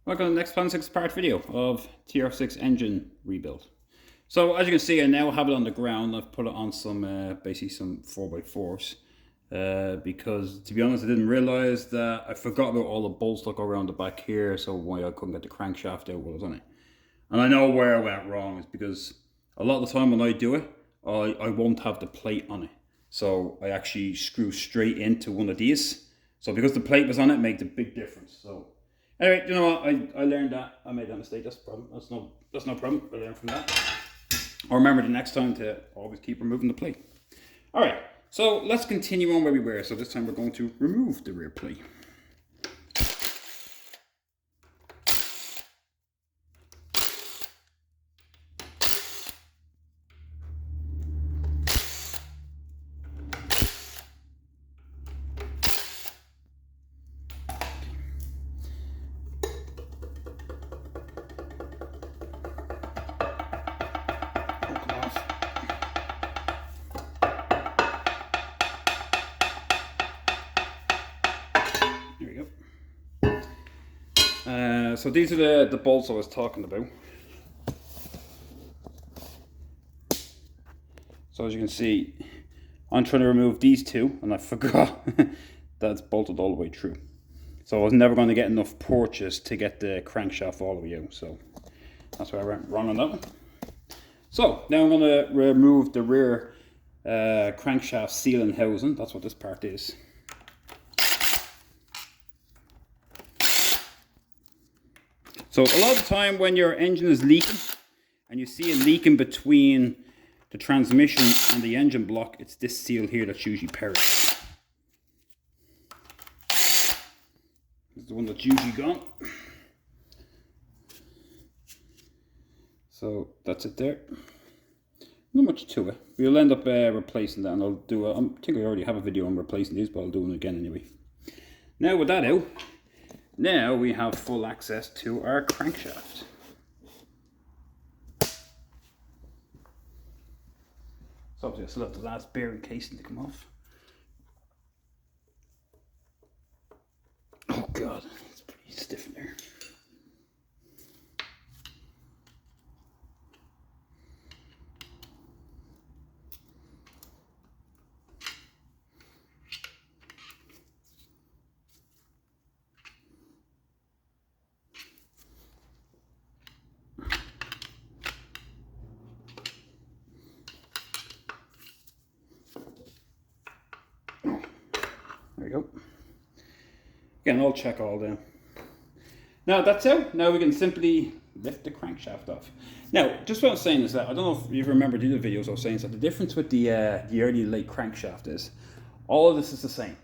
Welcome to the next Plan 6 part video of tr6 engine rebuild. So as you can see, I now have it on the ground. I've put it on some basically some 4x4s because to be honest I didn't realize that I forgot about all the bolts that go around the back here, so why I couldn't get the crankshaft out while I was on it. And I know where I went wrong is because a lot of the time when I do it, I won't have the plate on it. So I actually screw straight into one of these. So because the plate was on it, makes a big difference. So anyway, you know what? I learned that. I made that mistake. That's the problem. That's no problem. I learned from that. I'll remember the next time to always keep removing the plate. All right. So let's continue on where we were. So this time we're going to remove the rear plate. There we go. So these are the bolts I was talking about. So as you can see, I'm trying to remove these two, and I forgot that it's bolted all the way through. So I was never going to get enough purchase to get the crankshaft all the way out. So that's where I went wrong on that one. So now I'm going to remove the rear crankshaft sealing housing. That's what this part is. So a lot of the time when your engine is leaking and you see it leaking between the transmission and the engine block, it's this seal here that's usually perished. This is the one that's usually gone. So that's it there. Not much to it. We'll end up replacing that, and I'll do I think I already have a video on replacing these, but I'll do it again anyway. Now with that out, now we have full access to our crankshaft. So obviously I still have the last bearing casing to come off. Oh god, it's pretty stiff in there. There we go. Again, I'll check all them. Now that's out. Now we can simply lift the crankshaft off. Now, just what I was saying is that, I don't know if you remember the other videos I was saying, so the difference with the early late crankshaft is, all of this is the same.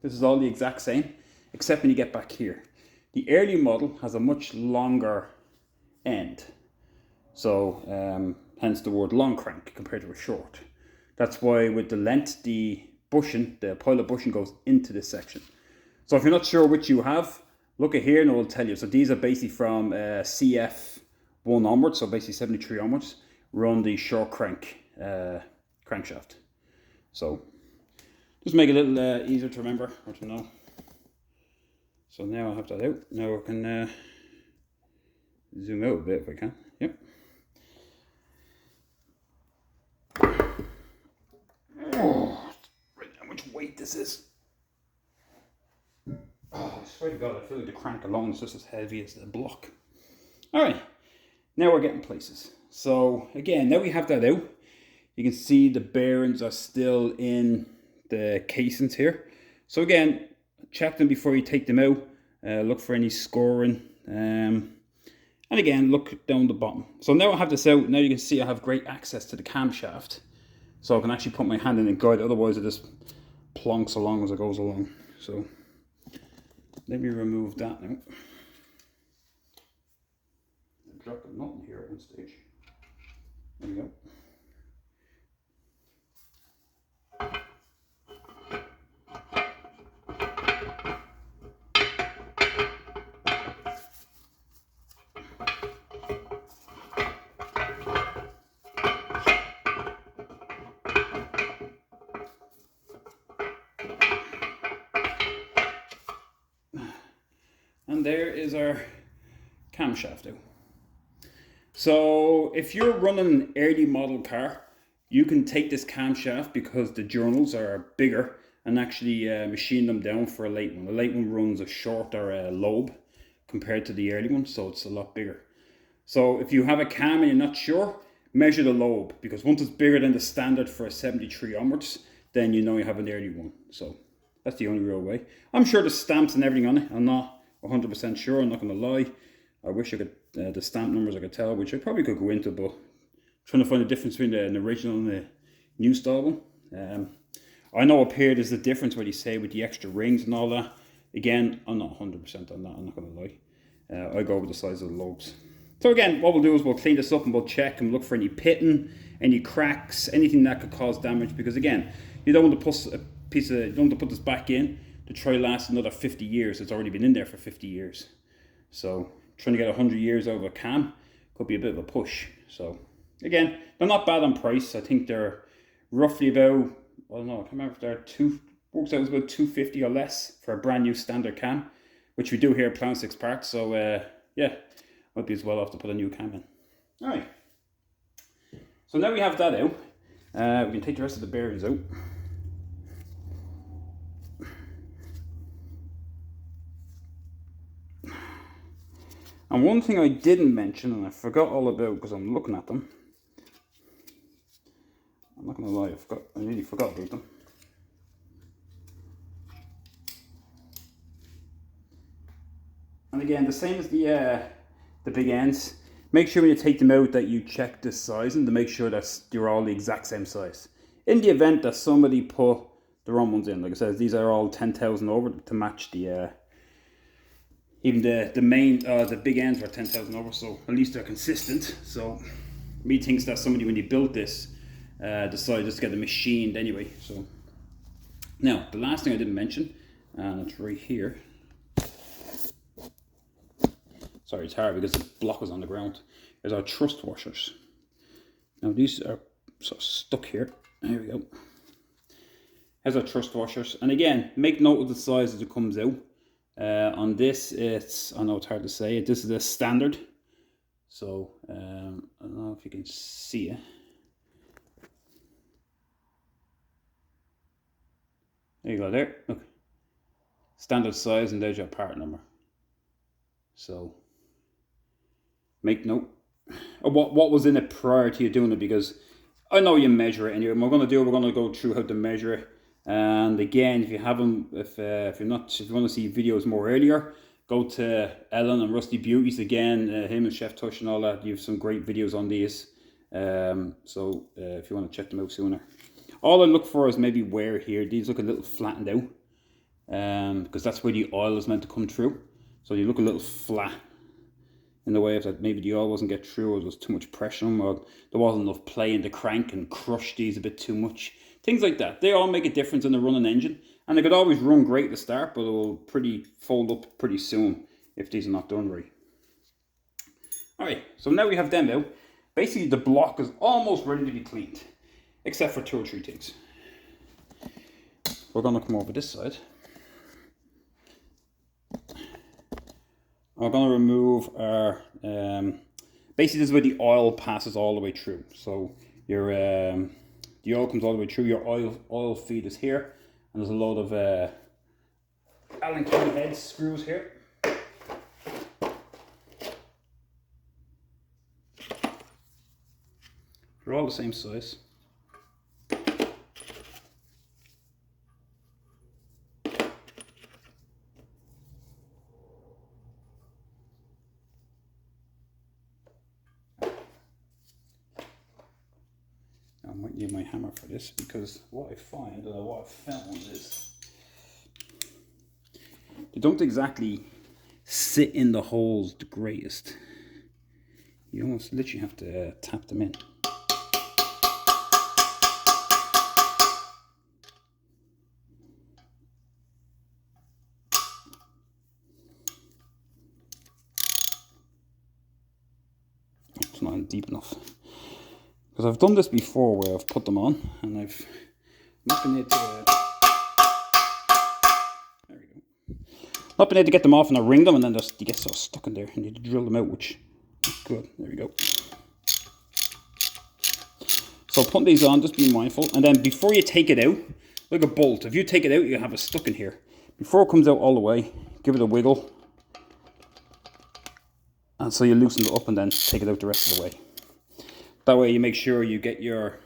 This is all the exact same, except when you get back here. The early model has a much longer end. So, hence the word long crank compared to a short. That's why with the length, the bushing, the pilot bushing goes into this section. So if you're not sure which you have, look at here and it will tell you. So these are basically from CF1 onwards, so basically 73 onwards, run the short crank crankshaft. So just make it a little easier to remember or to know. So now I have that out. Now I can zoom out a bit if I can. Yep. Oh, right, how much weight this is. Oh, I swear to God, I feel like the crank alone is just as heavy as the block. Alright, now we're getting places. So again, now we have that out. You can see the bearings are still in the casings here. So again, check them before you take them out. Look for any scoring. And again, look down the bottom. So now I have this out. Now you can see I have great access to the camshaft. So I can actually put my hand in and guide it. Otherwise it just plonks along as it goes along. So let me remove that now. I dropped a nut in here at one stage. There we go. And there is our camshaft out. So if you're running an early model car, you can take this camshaft because the journals are bigger and actually machine them down for a late one. The late one runs a shorter lobe compared to the early one, so it's a lot bigger. So if you have a cam and you're not sure, measure the lobe, because once it's bigger than the standard for a 73 onwards, then you know you have an early one. So that's the only real way. I'm sure the stamps and everything on it, I'm not 100% sure, I'm not going to lie. I wish I could, the stamp numbers I could tell, which I probably could go into, but trying to find the difference between an original and the new style one. I know up here there's a difference what you say with the extra rings and all that. Again, I'm not 100% on that, I'm not going to lie. I go with the size of the lobes. So again, what we'll do is we'll clean this up and we'll check and look for any pitting, any cracks, anything that could cause damage. Because again, you don't want to put you don't want to put this back in to try last another 50 years. It's already been in there for 50 years. So trying to get 100 years out of a cam could be a bit of a push. So again, they're not bad on price. I think they're roughly about, I don't know, I can't remember if they're works out as about $250 or less for a brand new standard cam, which we do here at tr6 parts. So yeah, might be as well off to put a new cam in. All right. So now we have that out. We can take the rest of the bearings out. And one thing I didn't mention, and I forgot all about because I'm looking at them. I'm not going to lie, I really forgot about them. And again, the same as the big ends. Make sure when you take them out that you check the sizing to make sure that you're all the exact same size. In the event that somebody put the wrong ones in, like I said, these are all 10,000 over to match the even the big ends were 10,000 over, so at least they're consistent. So me thinks that somebody, when you built this, decided just to get it machined anyway. So now the last thing I didn't mention, and it's right here. Sorry, it's hard because the block was on the ground. There's our thrust washers. Now these are sort of stuck here. There we go. Here's our thrust washers, and again, make note of the size as it comes out. On this, I know it's hard to say. This is a standard, so I don't know if you can see it. There you go. There, look, standard size, and there's your part number. So make note of what was in it prior to you doing it, because I know you measure it anyway. We're going to go through how to measure it. And again, if you haven't, if you want to see videos more earlier, go to Ellen and Rusty Beauties. Again, him and Chef Tush and all that. You have some great videos on these. So if you want to check them out sooner. All I look for is maybe wear here. These look a little flattened out, because that's where the oil is meant to come through. So you look a little flat in the way of that. Maybe the oil wasn't get through, or there was too much pressure on them, or there wasn't enough play in the crank and crushed these a bit too much. Things like that. They all make a difference in the running engine, and they could always run great to start, but it will fold up pretty soon if these are not done right. Alright, so now we have them out. Basically the block is almost ready to be cleaned, except for 2 or 3 things. We're going to come over this side. We're going to remove our, basically this is where the oil passes all the way through. So your the oil comes all the way through. Your oil feed is here, and there's a load of Allen key head screws here. They're all the same size. I might need my hammer for this, because what I find, or what I've found, is they don't exactly sit in the holes the greatest. You almost literally have to tap them in. It's not deep enough. Because I've done this before where I've put them on and I've not been able to, there we go. Not being able to get them off and I wring them, and then you get so stuck in there and you need to drill them out, which is good. There we go. So putting these on, just be mindful. And then before you take it out, like a bolt, if you take it out, you have it stuck in here. Before it comes out all the way, give it a wiggle. And so you loosen it up and then take it out the rest of the way. That way you make sure you get your...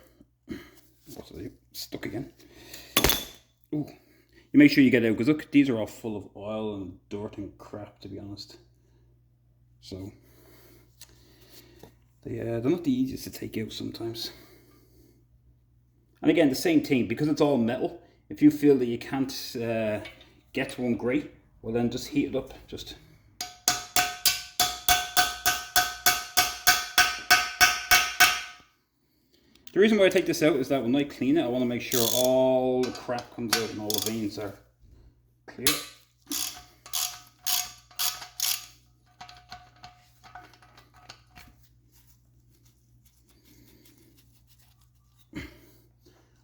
What's it? Stuck again. Ooh. You make sure you get it out, because look, these are all full of oil and dirt and crap, to be honest. So, they're not the easiest to take out sometimes. And again, the same thing, because it's all metal, if you feel that you can't get to one great, well then just heat it up, just. The reason why I take this out is that when I clean it, I want to make sure all the crap comes out and all the veins are clear.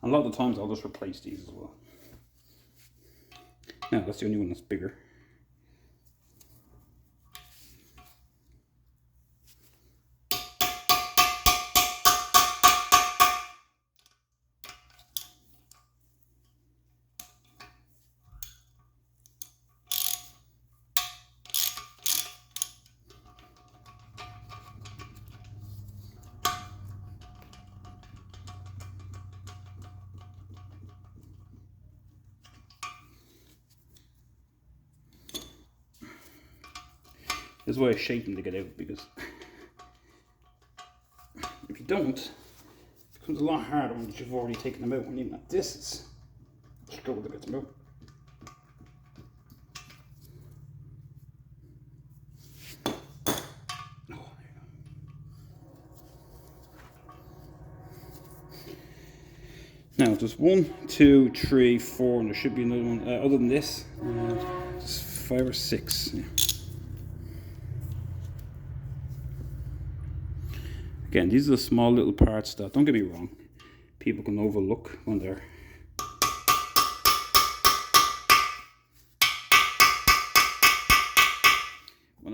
A lot of the times I'll just replace these as well. Now that's the only one that's bigger. This is why I shake them to get out, because if you don't, it becomes a lot harder when you've already taken them out. When even at this, it's a struggle to get them out. Now there's 1, 2, 3, 4, and there should be another one. Other than this, there's 5 or 6. Yeah. Again, these are the small little parts that, don't get me wrong, people can overlook when they're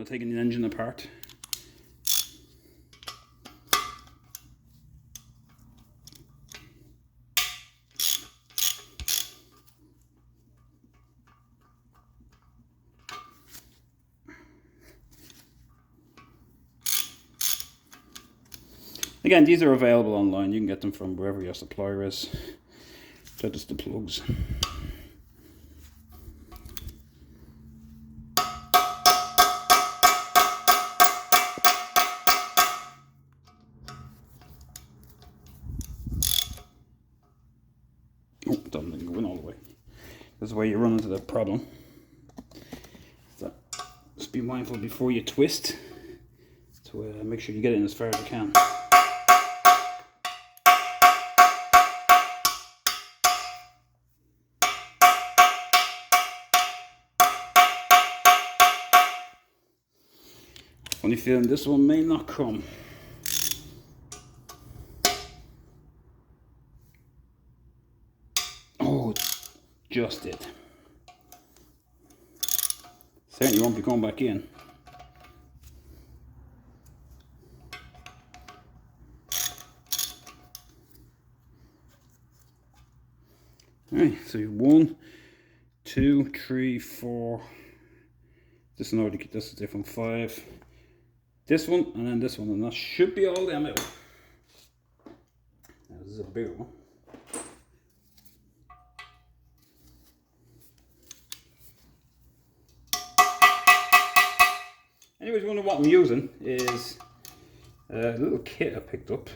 taking the engine apart. Again, these are available online. You can get them from wherever your supplier is. They're just the plugs. Oh, doesn't go in all the way. This is where you run into the problem. So just be mindful before you twist to make sure you get it in as far as you can. Funny feeling this one may not come. Oh, just it. Certainly won't be going back in. Alright, so 1, 2, 3, 4. This one already, this is different. 5. This one, and then this one, and that should be all them out. Now, this is a bigger one. Anyways, wondering what I'm using is a little kit I picked up.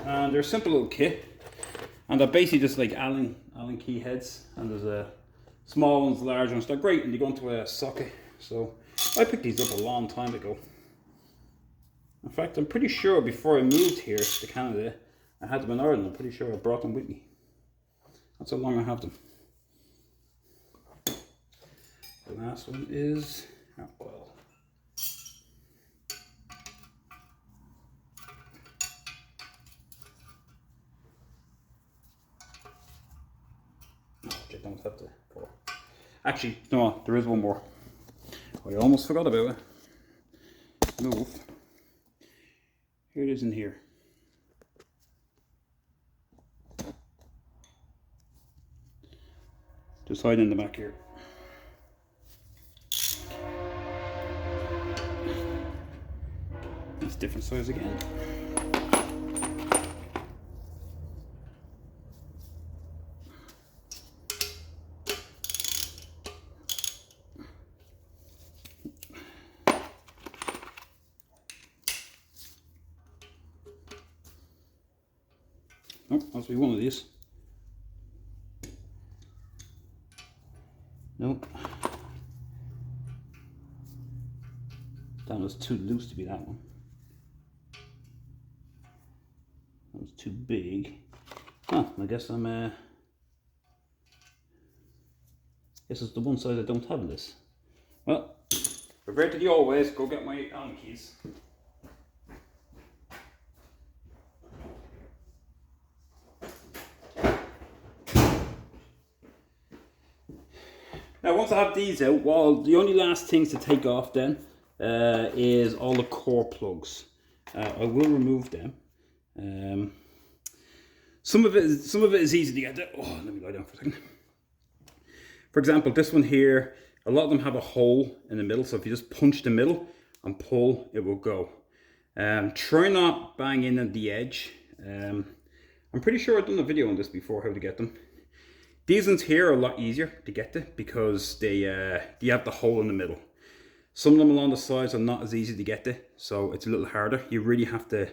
And they're a simple little kit, and they're basically just like Allen key heads, and there's a small ones, large ones. They're great, and they go into a socket. So I picked these up a long time ago. In fact, I'm pretty sure before I moved here to Canada, I had them in Ireland. I'm pretty sure I brought them with me. That's how long I have them. The last one is oil. don't have to pour. Actually, no, there is one more. I almost forgot about it. Move. Here it is in here. Just hide in the back here. It's different size again. Oh, must be one of these. Nope. That was too loose to be that one. That was too big. Oh, I guess I'm this is the one side I don't have this. Well, revert to the old ways, go get my Allen keys. Now once I have these out, well, the only last things to take off then is all the core plugs. I will remove them. Some of it is easy to get to. Oh, let me lie down for a second. For example, this one here, a lot of them have a hole in the middle, so if you just punch the middle and pull, it will go. Try not bang in at the edge. I'm pretty sure I've done a video on this before, how to get them. These ones here are a lot easier to get to because they have the hole in the middle. Some of them along the sides are not as easy to get to, so it's a little harder. You really have to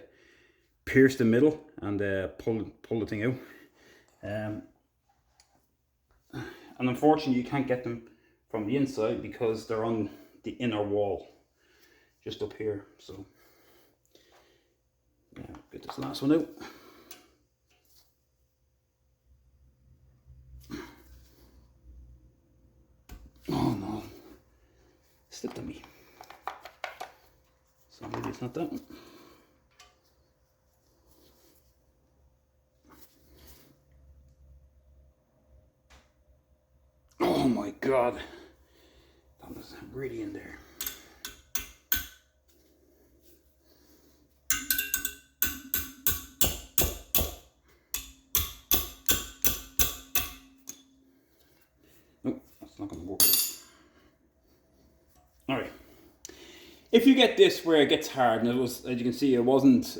pierce the middle and pull the thing out. And unfortunately, you can't get them from the inside because they're on the inner wall, just up here. So yeah, get this last one out. Oh no, slipped on me. So maybe it's not that one. Oh my God, that was really in there. Nope, that's not going to work. All right. If you get this where it gets hard, and it was, as you can see, it wasn't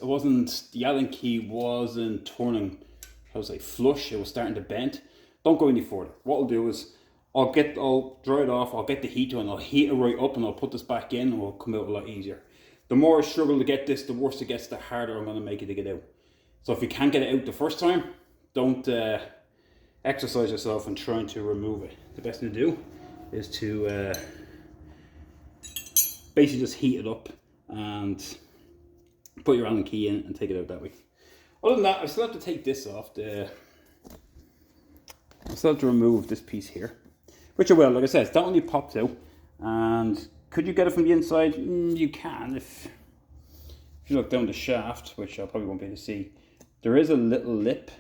the Allen key wasn't turning, how to say, flush. It was starting to bend. Don't go any further. What I'll do is I'll dry it off. I'll get the heater and I'll heat it right up, and I'll put this back in, and it'll come out a lot easier. The more I struggle to get this, the worse it gets, the harder I'm going to make it to get out. So if you can't get it out the first time, don't exercise yourself in trying to remove it. The best thing to do is to basically just heat it up and put your Allen key in and take it out that way. Other than that, I still have to take this off. I still have to remove this piece here, which I will. Like I said, that only pops out. And could you get it from the inside? You can if you look down the shaft, which I probably won't be able to see. There is a little lip.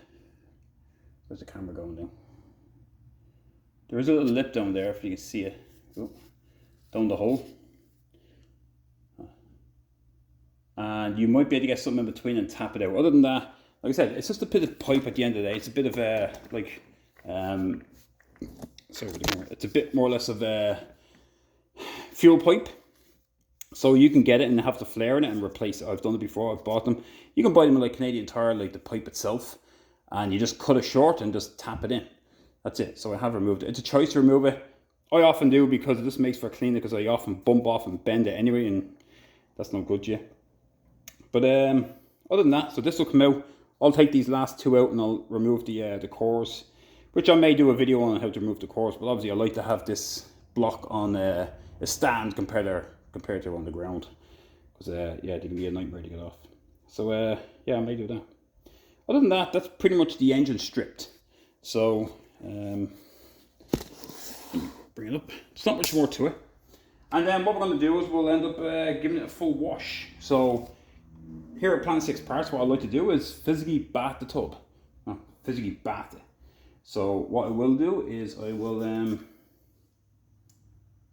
Where's the camera going down? There is a little lip down there if you can see it. Oh, down the hole. And you might be able to get something in between and tap it out. Other than that, like I said, it's just a bit of pipe at the end of the day. It's a bit of a, it's a bit more or less of a fuel pipe. So you can get it and have the flare in it and replace it. I've done it before, I've bought them. You can buy them in like Canadian Tire, like the pipe itself. And you just cut it short and just tap it in. That's it. So I have removed it. It's a choice to remove it. I often do because it just makes for cleaner, because I often bump off and bend it anyway, and that's not good, yeah. But other than that, so this will come out. I'll take these last two out and I'll remove the cores, which I may do a video on how to remove the cores. But obviously I like to have this block on a stand compared to on the ground, because yeah, they can be a nightmare to get off. So yeah, I may do that. Other than that, that's pretty much the engine stripped. So bring it up. There's not much more to it. And then what we're going to do is we'll end up giving it a full wash. So here at Planet 6 Parts, what I like to do is physically bath the tub. Physically bath it. So what I will do is I will,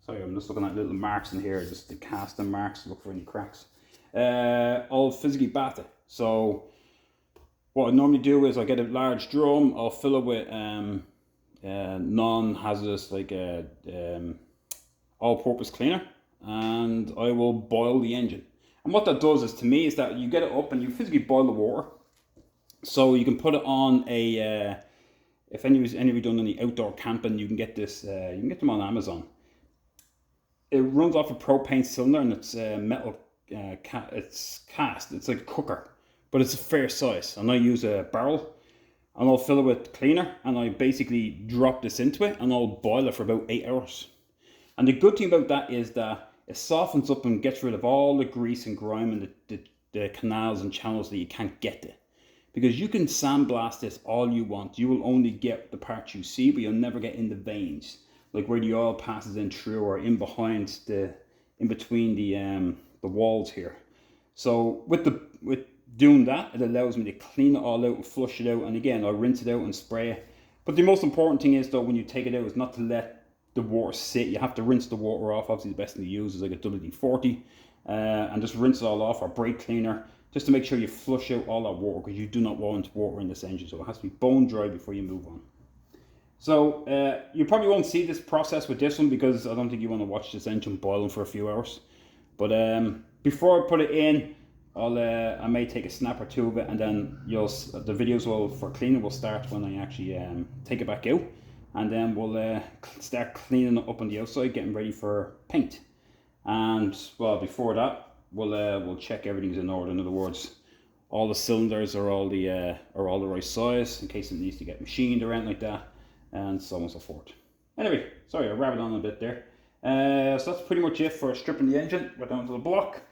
sorry, I'm just looking at little marks in here, just the casting marks, look for any cracks. I'll physically bath it. So what I normally do is I get a large drum, I'll fill it with non-hazardous, like all-purpose cleaner, and I will boil the engine. And what that does is, to me, is that you get it up and you physically boil the water. So you can put it on a, if any of you done any outdoor camping, you can get this, you can get them on Amazon. It runs off a propane cylinder, and it's metal, it's cast, it's like a cooker, but it's a fair size. And I use a barrel, and I'll fill it with cleaner, and I basically drop this into it, and I'll boil it for about 8 hours. And the good thing about that is that it softens up and gets rid of all the grease and grime and the canals and channels that you can't get to. Because you can sandblast this all you want, you will only get the parts you see, but you'll never get in the veins, like where the oil passes in through, or in behind in between the walls here. So with doing that, it allows me to clean it all out and flush it out. And again, I'll rinse it out and spray it. But the most important thing is, though, when you take it out, is not to let the water sit. You have to rinse the water off. Obviously, the best thing to use is like a WD-40, and just rinse it all off, or brake cleaner, just to make sure you flush out all that water, because you do not want water in this engine. So it has to be bone dry before you move on. So you probably won't see this process with this one, because I don't think you want to watch this engine boiling for a few hours. But before I put it in, I may take a snap or two of it, and then the videos for cleaning will start when I actually take it back out, and then we'll start cleaning it up on the outside, getting ready for paint. And well, before that, we'll check everything's in order. In other words, all the cylinders are all the right size, in case it needs to get machined or anything like that, and so on and so forth. Anyway, sorry, I rabbited on a bit there. So that's pretty much it for stripping the engine. We're down to the block,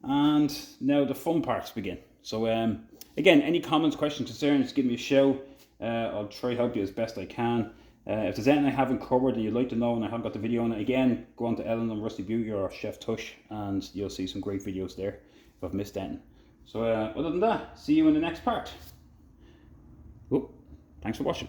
and now the fun parts begin. So again, any comments, questions, concerns, give me a shout. I'll try to help you as best I can. If there's anything I haven't covered that you'd like to know and I haven't got the video on it, again, go on to Ellen and Rusty Beauty or Chef Tush, and you'll see some great videos there if I've missed anything. So other than that, see you in the next part. Oh, thanks for watching.